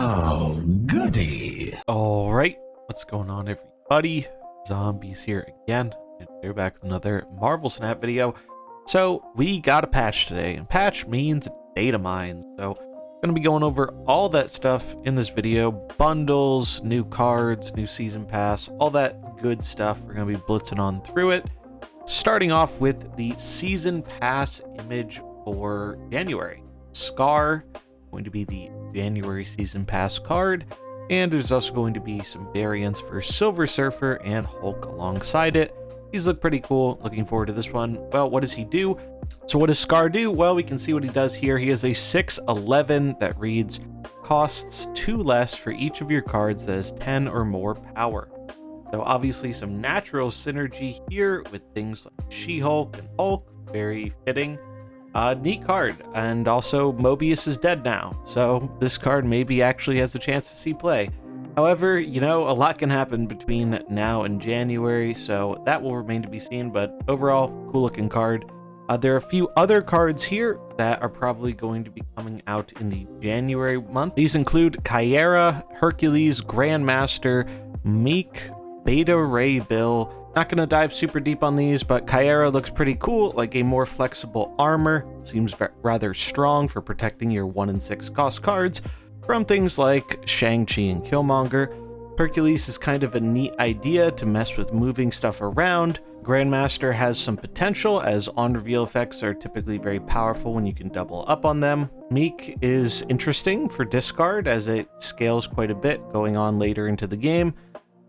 Oh, goody. All right, what's going on, everybody? Zombies here again, and we're back with another Marvel Snap video. So we got a patch today, and patch means Datamine. So I'm gonna be going over all that stuff in this video: bundles, new cards, new season pass, all that good stuff. We're gonna be blitzing on through it, starting off with the season pass image for January. Scar going to be the January season pass card, and there's also going to be some variants for Silver Surfer and Hulk alongside it. These look pretty cool. Looking forward to this one. Well, what does he do? So what does Scar do? Well, we can see what he does here. He has a 611 that reads, costs 2 less for each of your cards that has 10 or more power. So obviously some natural synergy here with things like She-Hulk and Hulk. Very fitting. Neat card, and also Mobius is dead now, so this card maybe actually has a chance to see play. However, you know, a lot can happen between now and January, so that will remain to be seen, but overall, cool looking card. There are a few other cards here that are probably going to be coming out in the January month. These include Kyera, Hercules, Grandmaster, Meek, Beta Ray Bill. Not going to dive super deep on these, but Kyera looks pretty cool, like a more flexible armor. Seems rather strong for protecting your 1 and 6 cost cards from things like Shang-Chi and Killmonger. Hercules is kind of a neat idea to mess with moving stuff around. Grandmaster has some potential, as on-reveal effects are typically very powerful when you can double up on them. Meek is interesting for discard, as it scales quite a bit going on later into the game.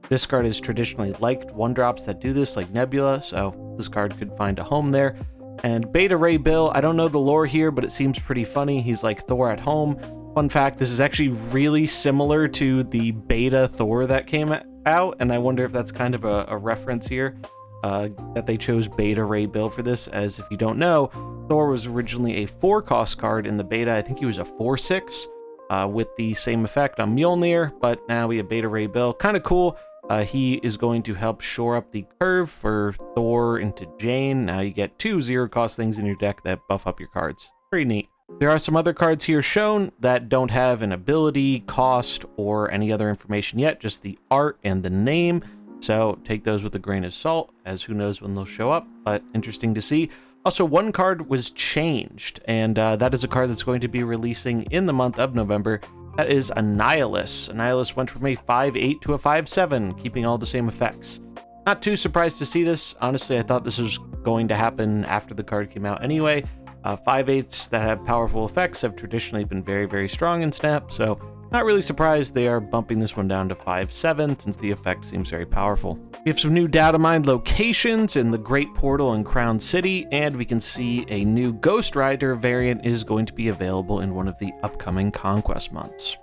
This card is traditionally liked 1-drops that do this, like Nebula, so this card could find a home there. And Beta Ray Bill, I don't know the lore here, but it seems pretty funny. He's like Thor at home. Fun fact, this is actually really similar to the Beta Thor that came out, and I wonder if that's kind of a reference here, that they chose Beta Ray Bill for this, as if you don't know, Thor was originally a 4-cost card in the beta. I think he was a 4/6 with the same effect on Mjolnir, but now we have Beta Ray Bill. Kind of cool. He is going to help shore up the curve for Thor into Jane. Now you get 2 0-cost things in your deck that buff up your cards. Pretty neat. There are some other cards here shown that don't have an ability, cost, or any other information yet, just the art and the name. So take those with a grain of salt, as who knows when they'll show up, but interesting to see. Also, one card was changed, and that is a card that's going to be releasing in the month of November. That is Annihilus. Annihilus went from a 5/8 to a 5/7, keeping all the same effects. Not too surprised to see this. Honestly, I thought this was going to happen after the card came out anyway. 5/8s that have powerful effects have traditionally been very, very strong in Snap, so not really surprised they are bumping this one down to 5/7 since the effect seems very powerful. We have some new Datamined locations in the Great Portal in Crown City, and we can see a new Ghost Rider variant is going to be available in one of the upcoming Conquest months.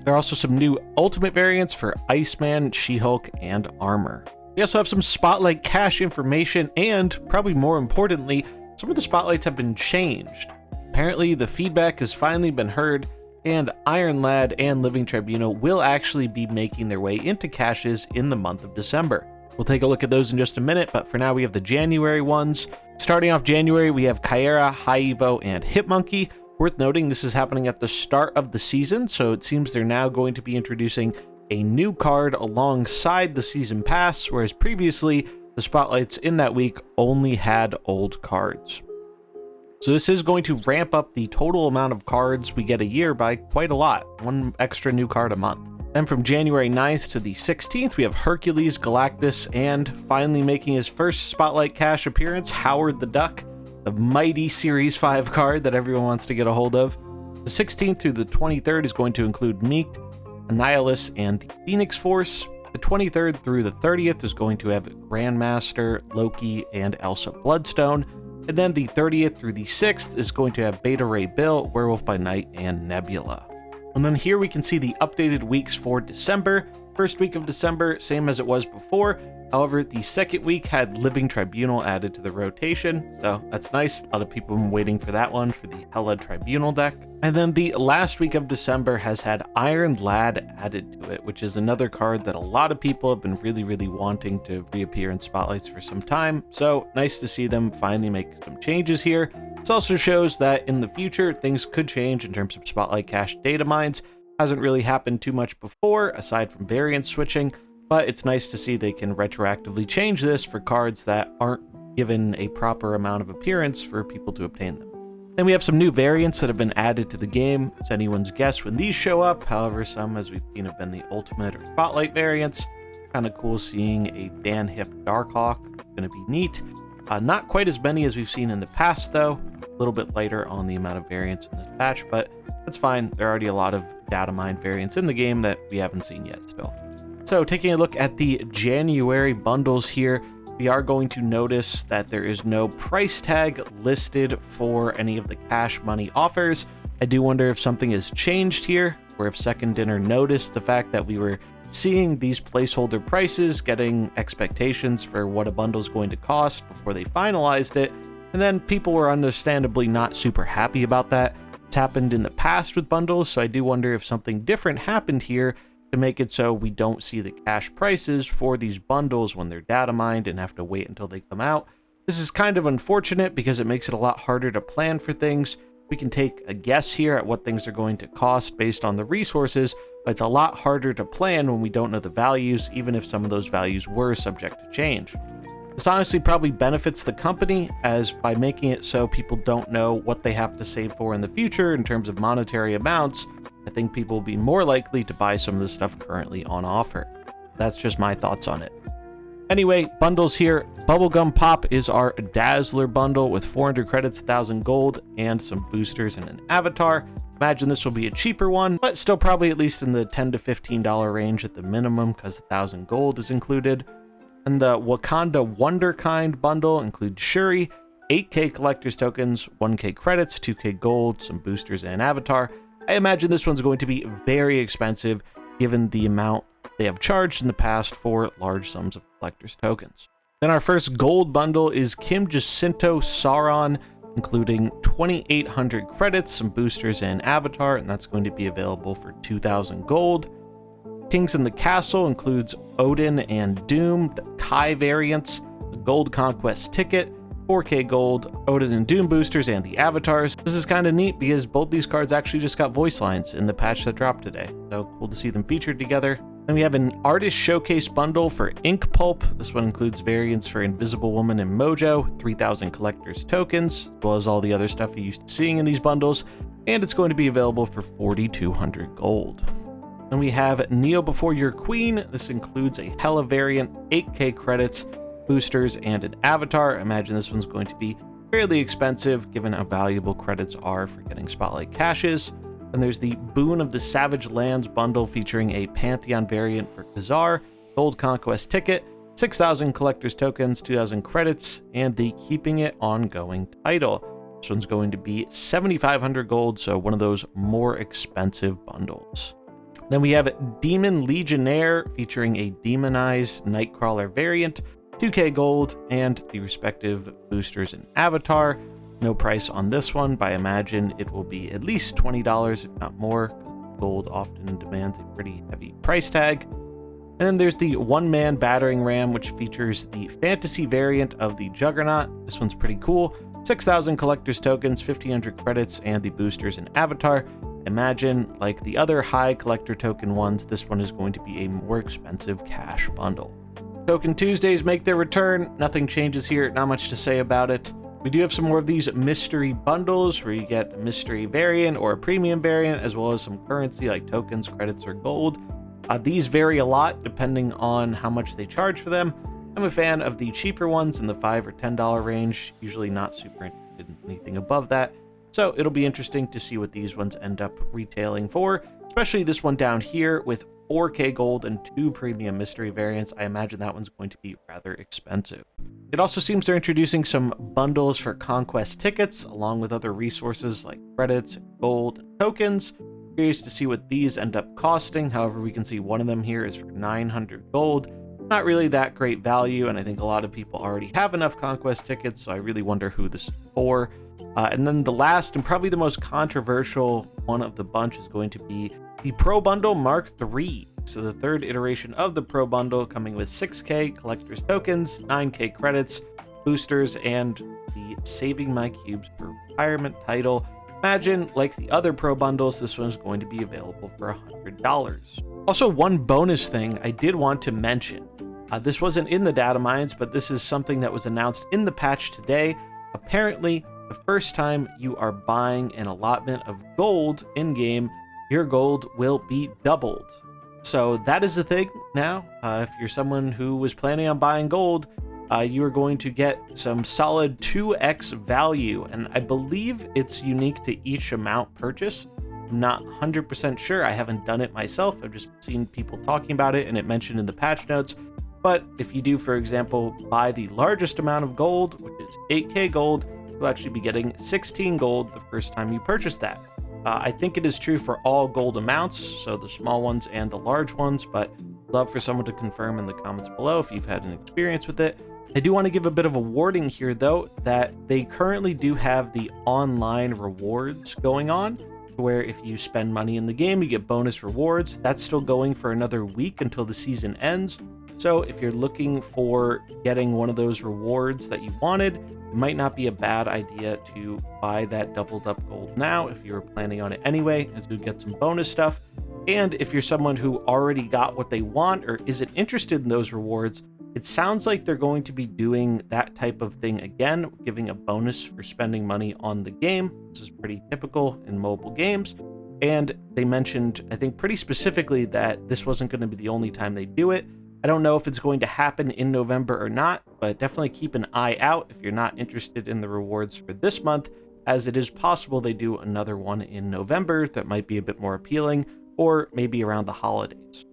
There are also some new Ultimate variants for Iceman, She-Hulk, and Armor. We also have some Spotlight cache information, and probably more importantly, some of the spotlights have been changed. Apparently, the feedback has finally been heard, and Iron Lad and Living Tribunal will actually be making their way into caches in the month of December. We'll take a look at those in just a minute, but for now we have the January ones. Starting off January, we have Kyera, High Evo, and Hitmonkey. Worth noting, this is happening at the start of the season, so it seems they're now going to be introducing a new card alongside the season pass, whereas previously the spotlights in that week only had old cards. So this is going to ramp up the total amount of cards we get a year by quite a lot, 1 extra new card a month. Then from January 9th to the 16th, we have Hercules, Galactus, and finally making his first Spotlight cache appearance, Howard the Duck, the mighty Series 5 card that everyone wants to get a hold of. The 16th through the 23rd is going to include Meek, Annihilus, and the Phoenix Force. The 23rd through the 30th is going to have Grandmaster, Loki, and Elsa Bloodstone. And then the 30th through the 6th is going to have Beta Ray Bill, Werewolf by Night, and Nebula. And then here we can see the updated weeks for December. First week of December, same as it was before. However, the second week had Living Tribunal added to the rotation, so that's nice. A lot of people have been waiting for that one for the Hela Tribunal deck. And then the last week of December has had Iron Lad added to it, which is another card that a lot of people have been really wanting to reappear in Spotlights for some time. So nice to see them finally make some changes here. This also shows that in the future, things could change in terms of Spotlight cache data mines. Hasn't really happened too much before, aside from variant switching, but it's nice to see they can retroactively change this for cards that aren't given a proper amount of appearance for people to obtain them. Then we have some new variants that have been added to the game. It's anyone's guess when these show up. However, some, as we've seen, have been the Ultimate or Spotlight variants. Kind of cool seeing a Dan Hip Darkhawk. Going to be neat. Not quite as many as we've seen in the past, though. A little bit lighter on the amount of variants in this patch, but that's fine. There are already a lot of Datamined variants in the game that we haven't seen yet still. So taking a look at the January bundles here, we are going to notice that there is no price tag listed for any of the cash money offers. I do wonder if something has changed here, or if Second Dinner noticed the fact that we were seeing these placeholder prices, getting expectations for what a bundle is going to cost before they finalized it, and then people were understandably not super happy about that. It's happened in the past with bundles, so I do wonder if something different happened here to make it so we don't see the cash prices for these bundles when they're data mined and have to wait until they come out. This is kind of unfortunate because it makes it a lot harder to plan for things. We can take a guess here at what things are going to cost based on the resources, but it's a lot harder to plan when we don't know the values, even if some of those values were subject to change. This honestly probably benefits the company, as by making it so people don't know what they have to save for in the future in terms of monetary amounts, I think people will be more likely to buy some of the stuff currently on offer. That's just my thoughts on it. Anyway, bundles here. Bubblegum Pop is our Dazzler bundle with 400 credits, 1,000 gold, and some boosters and an avatar. Imagine this will be a cheaper one, but still probably at least in the $10 to $15 range at the minimum because 1,000 gold is included. And the Wakanda Wonderkind bundle includes Shuri, 8k collector's tokens, 1k credits, 2k gold, some boosters, and an avatar. I imagine this one's going to be very expensive given the amount they have charged in the past for large sums of collector's tokens. Then our first gold bundle is Kim Jacinto Sauron, including 2,800 credits, some boosters, and an avatar, and that's going to be available for 2,000 gold. Kings in the Castle includes Odin and Doom, the Kai variants, the Gold Conquest ticket, 4k gold, Odin and Doom boosters, and the avatars. This is kind of neat because both these cards actually just got voice lines in the patch that dropped today, so cool to see them featured together. Then we have an Artist Showcase bundle for Ink Pulp. This one includes variants for Invisible Woman and Mojo, 3,000 collector's tokens, as well as all the other stuff you're used to seeing in these bundles, and it's going to be available for 4,200 gold. Then we have Kneel Before Your Queen. This includes a Hela variant, 8k credits, boosters, and an avatar. I imagine this one's going to be fairly expensive given how valuable credits are for getting Spotlight caches. Then there's the Boon of the Savage Lands bundle featuring a Pantheon variant for Khazar, Gold Conquest ticket, 6,000 collector's tokens, 2,000 credits, and the Keeping It Ongoing title. This one's going to be 7,500 gold, so one of those more expensive bundles. Then we have Demon Legionnaire featuring a demonized Nightcrawler variant, 2k gold, and the respective boosters and avatar. No price on this one, but I imagine it will be at least $20, if not more, because gold often demands a pretty heavy price tag. And then there's the One-Man Battering Ram, which features the fantasy variant of the Juggernaut. This one's pretty cool. 6,000 collector's tokens, 1,500 credits, and the boosters and avatar. Imagine, like the other high collector token ones, this one is going to be a more expensive cash bundle. Token Tuesdays make their return. Nothing changes here, not much to say about it. We do have some more of these mystery bundles where you get a mystery variant or a premium variant, as well as some currency like tokens, credits, or gold. These vary a lot depending on how much they charge for them. I'm a fan of the cheaper ones in the $5 or $10 range, usually not super interested in anything above that. So it'll be interesting to see what these ones end up retailing for, especially this one down here with 4k gold and 2 premium mystery variants. I imagine that one's going to be rather expensive. It also seems they're introducing some bundles for conquest tickets, along with other resources like credits, gold, and tokens. Curious to see what these end up costing. However, we can see one of them here is for 900 gold. Not really that great value, and I think a lot of people already have enough conquest tickets, so I really wonder who this is for. And then the last and probably the most controversial one of the bunch is going to be the Pro Bundle Mark III. So the third iteration of the Pro Bundle, coming with 6k collector's tokens, 9k credits, boosters, and the Saving My Cubes for Retirement title. Imagine, like the other Pro bundles, this one's going to be available for $100. Also, one bonus thing I did want to mention. This wasn't in the data mines, but this is something that was announced in the patch today. Apparently, the first time you are buying an allotment of gold in-game, your gold will be doubled. So that is the thing now. If you're someone who was planning on buying gold, you are going to get some solid 2x value, and I believe it's unique to each amount purchased. I'm not 100% sure. I haven't done it myself. I've just seen people talking about it and it mentioned in the patch notes. But if you do, for example, buy the largest amount of gold, which is 8k gold, you'll actually be getting 16 gold the first time you purchase that. I think it is true for all gold amounts, so the small ones and the large ones, but love for someone to confirm in the comments below if you've had an experience with it. I do want to give a bit of a warning here, though, that they currently do have the online rewards going on, where if you spend money in the game, you get bonus rewards. That's still going for another week until the season ends. So if you're looking for getting one of those rewards that you wanted, it might not be a bad idea to buy that doubled up gold now if you're planning on it anyway, as you get some bonus stuff. And if you're someone who already got what they want or isn't interested in those rewards, it sounds like they're going to be doing that type of thing again, giving a bonus for spending money on the game. This is pretty typical in mobile games. And they mentioned, I think pretty specifically, that this wasn't going to be the only time they do it. I don't know if it's going to happen in November or not, but definitely keep an eye out if you're not interested in the rewards for this month, as it is possible they do another one in November that might be a bit more appealing, or maybe around the holidays.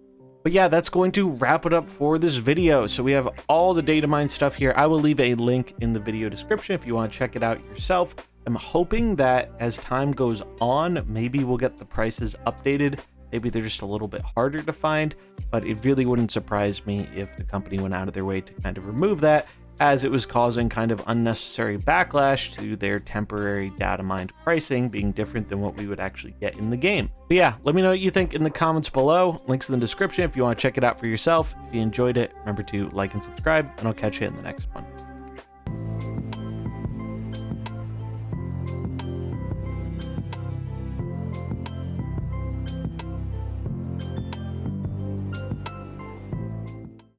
But yeah, that's going to wrap it up for this video. So we have all the Datamine stuff here. I will leave a link in the video description if you want to check it out yourself. I'm hoping that as time goes on, maybe we'll get the prices updated. Maybe they're just a little bit harder to find, but it really wouldn't surprise me if the company went out of their way to kind of remove that, as it was causing kind of unnecessary backlash to their temporary data mined pricing being different than what we would actually get in the game. But yeah, let me know what you think in the comments below. Links in the description if you want to check it out for yourself. If you enjoyed it, remember to like and subscribe, and I'll catch you in the next one.